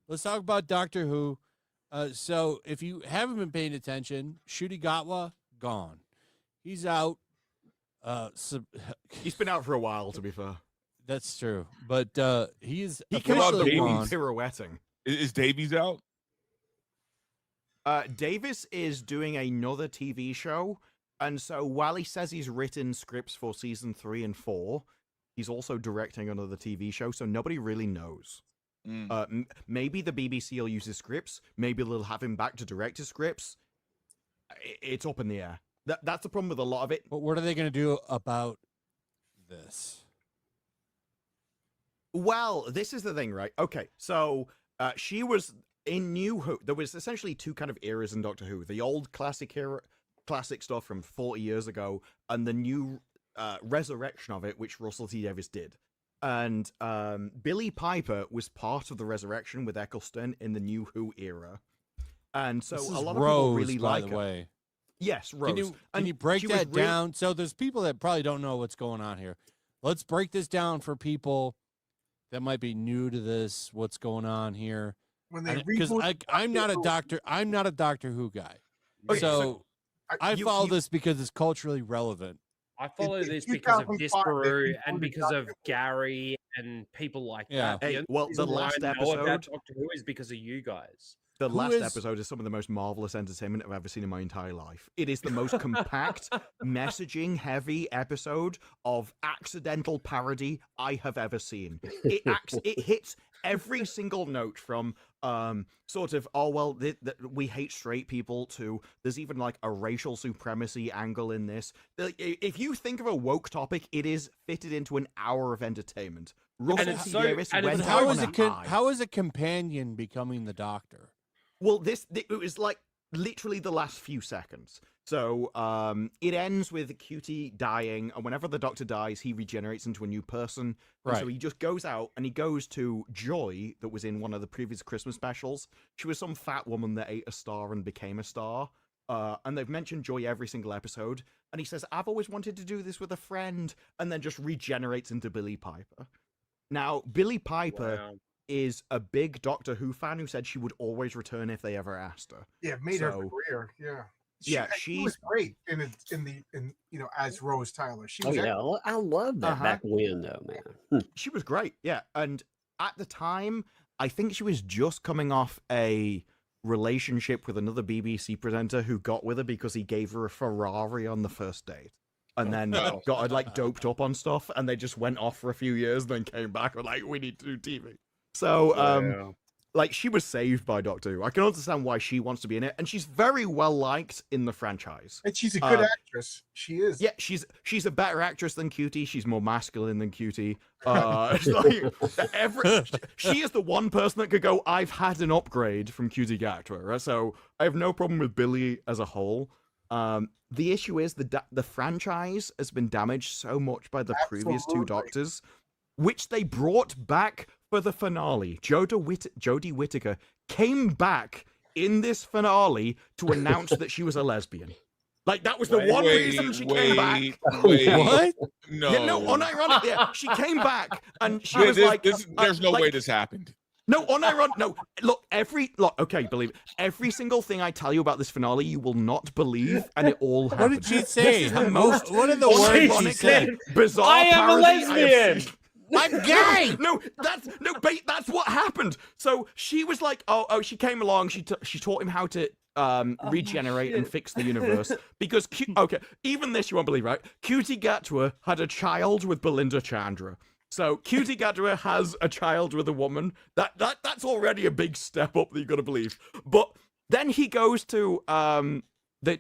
let's talk about Doctor Who. So if you haven't been paying attention, Ncuti Gatwa gone. He's out. He's been out for a while, to be fair. That's true, but he's He came out the officially moon gone. pirouetting. Is Davies out? Davis is doing another TV show, and so while he says he's written scripts for season 3 and 4, he's also directing another TV show, so nobody really knows. Maybe the BBC will use his scripts. Maybe they'll have him back to direct his scripts. It's up in the air. That's the problem with a lot of it. But what are they going to do about this? Well, this is the thing, right? Okay, so she was in New Who. There was essentially two kind of eras in Doctor Who: the old classic era, classic stuff from 40 years ago, and the new resurrection of it, which Russell T Davies did. And Billie Piper was part of the resurrection with Eccleston in the New Who era, and so This is a lot of Rose, people really by like the her. way. Yes, Rose. Can you break that down? So there's people that probably don't know what's going on here. Let's break this down for people that might be new to this. What's going on here? Because I'm not a doctor. I'm not a Doctor Who guy. Okay, So I follow this because it's culturally relevant. I follow this because of Disparu and because of Gary and people like that. Hey, well, the last I know about episode, Doctor Who is because of you guys. the last episode is some of the most marvelous entertainment I've ever seen in my entire life. It is the most compact, messaging-heavy episode of accidental parody I have ever seen. It hits every single note from sort of, oh, well, we hate straight people, to there's even like a racial supremacy angle in this. If you think of a woke topic, it is fitted into an hour of entertainment. Russell T Davies went how on is a high. how is a companion becoming the Doctor? Well, it was like literally the last few seconds. So it ends with Cutie dying, and whenever the Doctor dies, he regenerates into a new person. Right. So he just goes out and he goes to Joy, that was in one of the previous Christmas specials. She was some fat woman that ate a star and became a star. And they've mentioned Joy every single episode. And he says, I've always wanted to do this with a friend, and then just regenerates into Billie Piper. Now, Billie Piper is a big Doctor Who fan who said she would always return if they ever asked her. Yeah, made her career. Yeah. She was great in as Rose Tyler. She was I love that back when though, man. She was great, yeah. And at the time, I think she was just coming off a relationship with another BBC presenter who got with her because he gave her a Ferrari on the first date. And then got her like doped up on stuff, and they just went off for a few years, and then came back and like, we need to do TV. So, like, she was saved by Doctor Who. I can understand why she wants to be in it, and she's very well liked in the franchise. And she's a good actress. She is. Yeah, she's a better actress than Cutie. She's more masculine than Cutie. Like, she is the one person that could go, I've had an upgrade from Cutie Gatwa, right? So I have no problem with Billie as a whole. The issue is the franchise has been damaged so much by the previous two Doctors, which they brought back for the finale. Jodie Whittaker came back in this finale to announce that she was a lesbian. Like, that was the one reason she came back. What? No. Yeah, no, unironically, yeah, she came back and she was like... there's no way this happened. No, unironically, no. Look, okay, believe it. Every single thing I tell you about this finale, you will not believe, and it all happened. What did she say? This is the most What are the words she said? Bizarre I am a parody I have lesbian! seen. I'm gay. No, that's what happened. So she was like, she came along. She taught him how to regenerate and fix the universe because even this you won't believe, right? Cutie Gatwa had a child with Belinda Chandra. So Cutie Gatwa has a child with a woman. That's already a big step up that you got to believe. But then he goes to the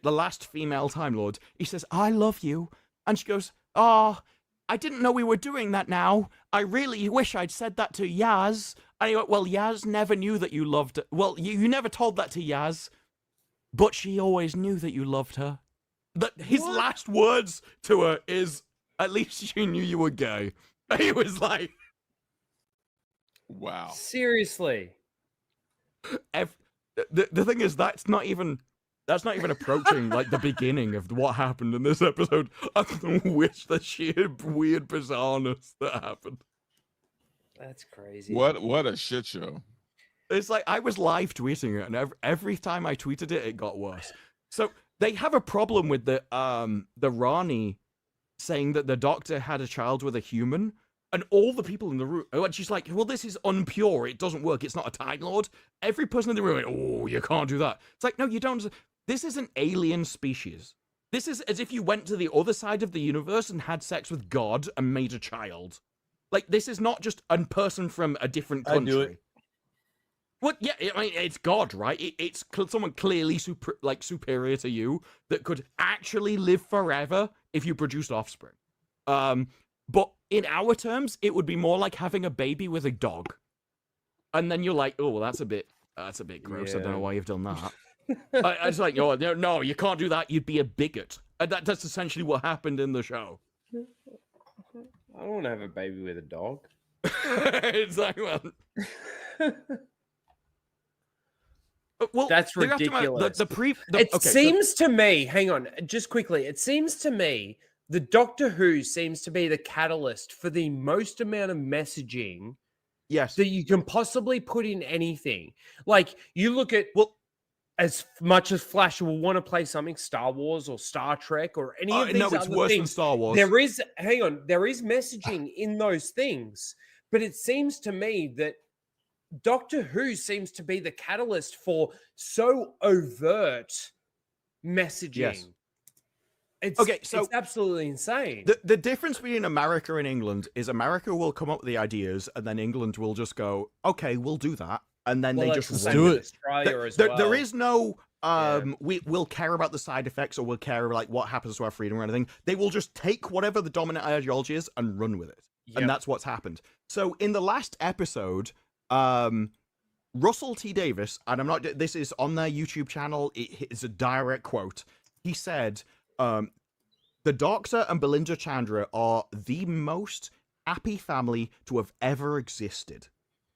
last female Time Lord. He says, "I love you," and she goes, "Oh, I didn't know we were doing that now. I really wish I'd said that to Yaz." And he went, "Well, Yaz never knew that you loved her. Well, you never told that to Yaz, but she always knew that you loved her." His last words to her is, "At least she knew you were gay." He was like, wow. Seriously. The thing is, that's not even approaching like the beginning of what happened in this episode. I wish that she had weird bizarreness that happened. That's crazy. What a shit show. It's like I was live tweeting it, and every time I tweeted it, it got worse. So they have a problem with the Rani saying that the Doctor had a child with a human, and all the people in the room, and she's like, well, this is unpure. It doesn't work. It's not a Time Lord. Every person in the room, like, oh, you can't do that. It's like, no, you don't. This is an alien species. This is as if you went to the other side of the universe and had sex with God and made a child. Like, this is not just a person from a different country. I do it. Well, yeah, I mean, it's God, right? It's someone clearly superior to you that could actually live forever if you produced offspring. But in our terms, it would be more like having a baby with a dog. And then you're like, oh, well, that's a bit gross. Yeah. I don't know why you've done that. I was like, oh, no, you can't do that. You'd be a bigot. And that's essentially what happened in the show. I don't want to have a baby with a dog. It's like, well... Well, that's ridiculous. Seems to me, hang on, just quickly, it seems to me the Doctor Who seems to be the catalyst for the most amount of messaging that you can possibly put in anything. Like, you look at, as much as Flash will want to play something Star Wars or Star Trek or any of these other things. No, it's worse than Star Wars. There is messaging in those things, but it seems to me that Doctor Who seems to be the catalyst for so overt messaging. Yes. It's absolutely insane. The difference between America and England is America will come up with the ideas, and then England will just go, okay, we'll do that. And then they just do it. There is no, we'll care about the side effects, or we'll care like what happens to our freedom or anything. They will just take whatever the dominant ideology is and run with it. Yep. And that's what's happened. So in the last episode, Russell T. Davis, and this is on their YouTube channel, it's a direct quote. He said, the Doctor and Belinda Chandra are the most happy family to have ever existed.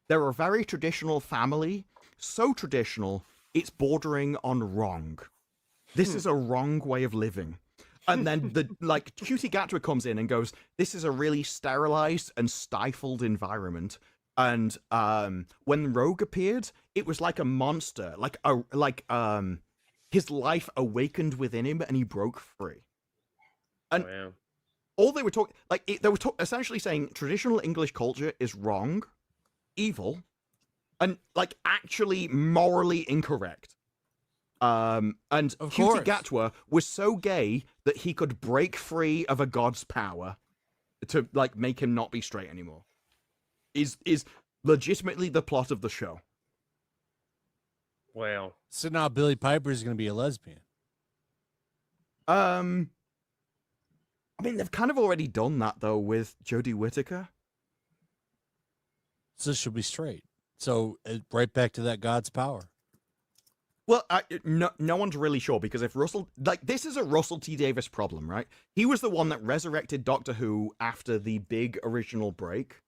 They're a very traditional family, so traditional, it's bordering on wrong. This is a wrong way of living. And then Cutie Gatwa comes in and goes, this is a really sterilized and stifled environment. And when Rogue appeared, it was like a monster, his life awakened within him and he broke free. And all they were talking, essentially saying traditional English culture is wrong, evil, and actually morally incorrect. And Cutie Gatwa was so gay that he could break free of a god's power to make him not be straight anymore. Is legitimately the plot of the show. Wow. So now Billie Piper is going to be a lesbian. I mean, they've kind of already done that though with Jodie Whittaker. So she'll be straight. So right back to that God's power. Well, no one's really sure, because if Russell, this is a Russell T. Davis problem, right? He was the one that resurrected Doctor Who after the big original break.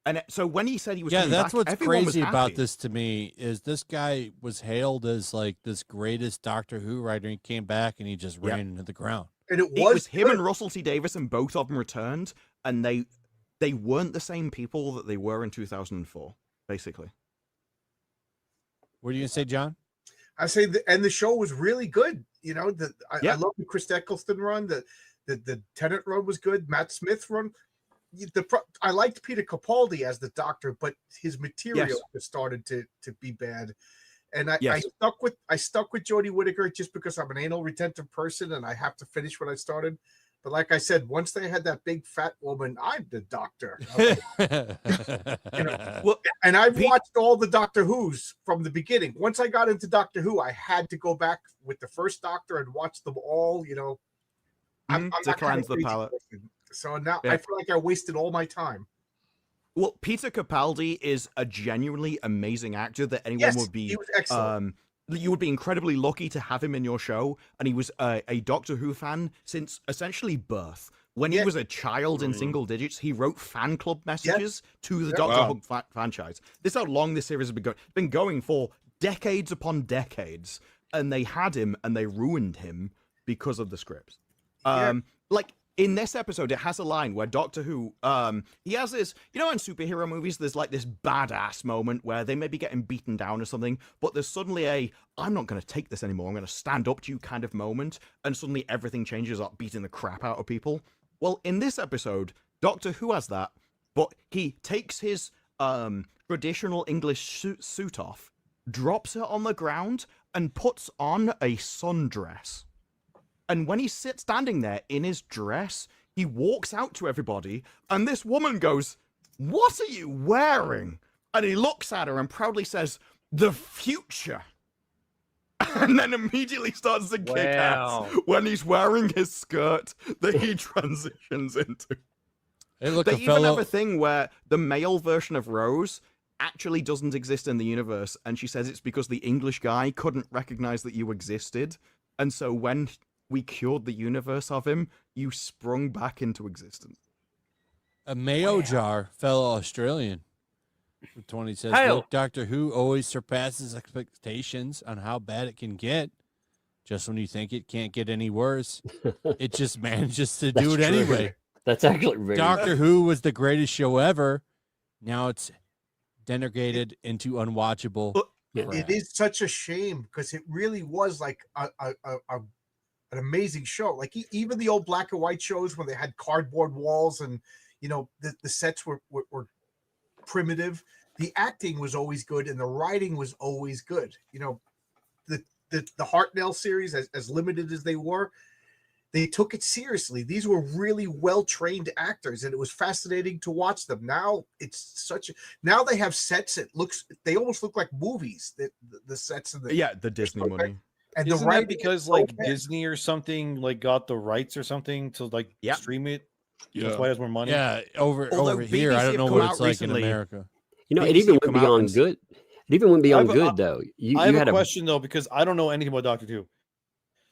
And so when he said he was coming that's back, what's crazy about this to me is this guy was hailed as this greatest Doctor Who writer. He came back and he just ran into the ground. And it was him and Russell T. Davis, and both of them returned, and they weren't the same people that they were in 2004, basically. What are you gonna say, John? I say, and the show was really good. You know, I love the Chris Eccleston run. The Tennant run was good. Matt Smith run. I liked Peter Capaldi as the Doctor, but his material has started to be bad. And I stuck with Jodie Whittaker just because I'm an anal retentive person and I have to finish what I started. But like I said, once they had that big fat woman, I'm the Doctor. And I've watched all the Doctor Who's from the beginning. Once I got into Doctor Who, I had to go back with the first Doctor and watch them all. You know, I'm to cleanse the palate. So now I feel like I wasted all my time. Well, Peter Capaldi is a genuinely amazing actor that anyone would be. He was excellent. You would be incredibly lucky to have him in your show, and he was a Doctor Who fan since essentially birth. When he was a child in single digits, he wrote fan club messages to the Doctor Who franchise. This is how long this series has been going for decades upon decades, and they had him and they ruined him because of the scripts. in this episode, it has a line where Doctor Who, he has this, you know, in superhero movies, there's like this badass moment where they may be getting beaten down or something, but there's suddenly I'm not going to take this anymore, I'm going to stand up to you kind of moment, and suddenly everything changes up, beating the crap out of people. Well, in this episode, Doctor Who has that, but he takes his traditional English suit off, drops it on the ground, and puts on a sundress. And when he's standing there in his dress, he walks out to everybody, and this woman goes, "What are you wearing?" And he looks at her and proudly says, "The future." And then immediately starts to kick ass when he's wearing his skirt that he transitions into. Hey, look, they even have a thing where the male version of Rose actually doesn't exist in the universe, and she says it's because the English guy couldn't recognize that you existed, and so when we cured the universe of him, you sprung back into existence. A mayo jar, fellow Australian. 20 says, look, Doctor Who always surpasses expectations on how bad it can get. Just when you think it can't get any worse, it just manages to do it anyway. That's actually very Doctor Who was the greatest show ever. Now it's denigrated into unwatchable. It is such a shame because it really was like an amazing show. Like even the old black and white shows when they had cardboard walls and, you know, the sets were primitive. The acting was always good and the writing was always good. You know, the Hartnell series, as limited as they were, they took it seriously. These were really well-trained actors and it was fascinating to watch them. Now it's now they have sets. They almost look like movies. The sets and the Disney money. And isn't that because like Disney or something like got the rights or something to like stream it? Yeah, that's why it has more money. Yeah, over here, I don't know what it's like in America. You know, it even went beyond good. It even went beyond good, though. I have a question though, because I don't know anything about Doctor Who.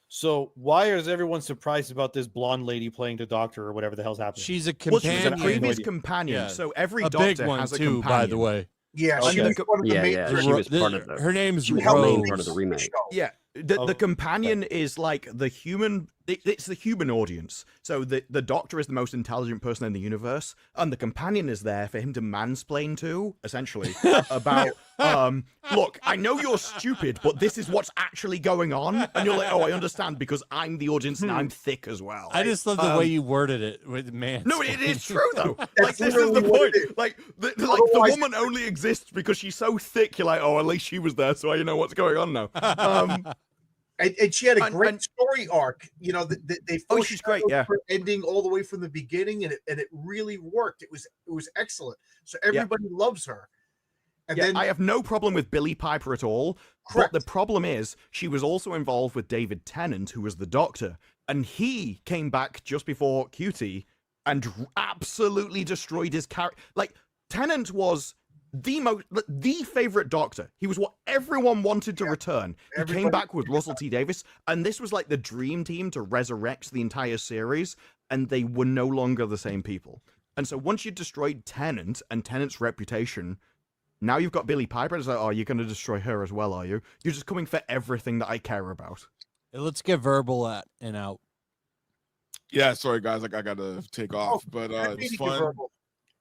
So why is everyone surprised about this blonde lady playing the Doctor or whatever the hell's happening? She's a companion. Well, she's a previous companion. Yeah. So every Doctor big one has a too, companion. by the way. Yeah, she was one of the main. She was part of her name's Rose. Part of the remake. Yeah, the companion is like the human. It's the human audience. So the Doctor is the most intelligent person in the universe, and the companion is there for him to mansplain to, essentially, about. Look, I know you're stupid, but this is what's actually going on, and you're like, oh, I understand because I'm the audience and I'm thick as well. I just love the way you worded it with man. No, it is true though. Like this is the point. Like the woman only exists because she's so thick. You're like, oh, at least she was there, so I know what's going on now. And she had a great story arc. You know, they she's great. Yeah, her ending all the way from the beginning, and it really worked. It was excellent. So everybody loves her. And then I have no problem with Billie Piper at all. Correct. But the problem is she was also involved with David Tennant, who was the Doctor, and he came back just before QT and absolutely destroyed his character. Like Tennant was the favorite Doctor. He was what everyone wanted to return. He came back with Russell T Davies, and this was like the dream team to resurrect the entire series, and they were no longer the same people. And so once you destroyed Tennant and Tennant's reputation, now you've got Billie Piper. It's like, oh, you're going to destroy her as well, are you? You're just coming for everything that I care about. Hey, let's get verbal out. Yeah, sorry guys, I got to take off, but it's fun.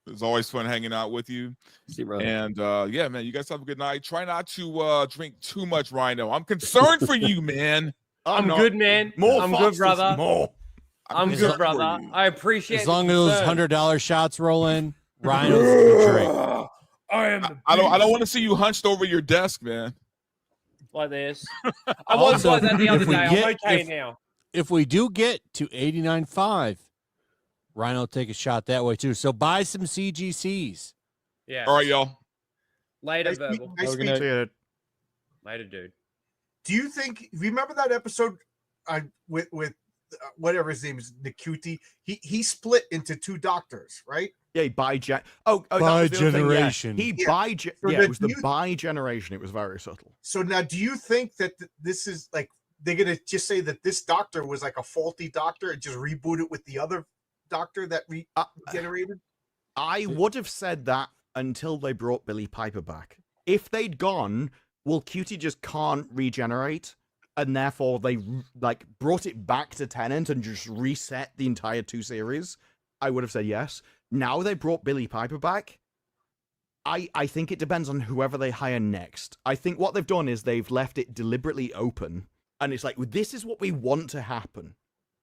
It's always fun hanging out with you. And yeah, man, you guys have a good night. Try not to drink too much, Rhino. I'm concerned for you, man. I'm good, man. I'm good, brother. I'm good, brother. I appreciate it. As long as those $100 shots roll in, Rhino's gonna drink. I don't want to see you hunched over your desk, man. Like this. I was like that the other day. I'm okay now. If we do get to 89.5, Rhino will take a shot that way too. So buy some CGCs. Yeah. All right, y'all. Later, Verbal. Later, dude. Do you think? Remember that episode with whatever his name is, Nikuti? He split into two doctors, right? Yeah, bi-generation. It was the bi-generation. It was very subtle. So now, do you think that this is like they're gonna just say that this doctor was like a faulty doctor and just reboot it with the other doctor that regenerated? I would have said that until they brought Billie Piper back. If they'd gone, well, Cutie just can't regenerate, and therefore they like brought it back to Tennant and just reset the entire 2 series, I would have said yes. Now they brought Billie Piper back. I think it depends on whoever they hire next. I think what they've done is they've left it deliberately open, and it's like, this is what we want to happen.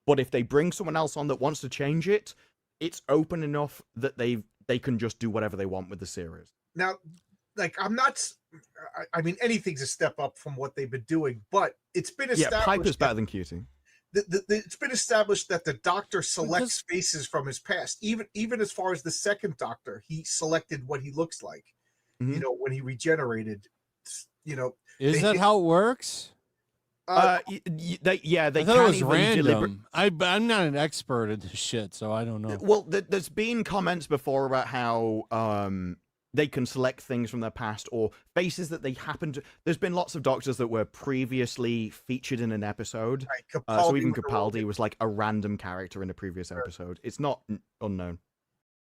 But if they bring someone else on that wants to change it, it's open enough that they can just do whatever they want with the series. Now, like, I mean, anything's a step up from what they've been doing, but it's been established. Yeah, Piper's better than Cutie. It's been established that the Doctor selects faces from his past. Even as far as the second Doctor, he selected what he looks like. Mm-hmm. You know, when he regenerated. You know, is that how it works? They can't it was random. I'm not an expert in this shit, so I don't know. Well, there's been comments before about how they can select things from their past or faces that they happen to. There's been lots of Doctors that were previously featured in an episode. Right, so even Capaldi was like a random character in a previous episode. It's not unknown.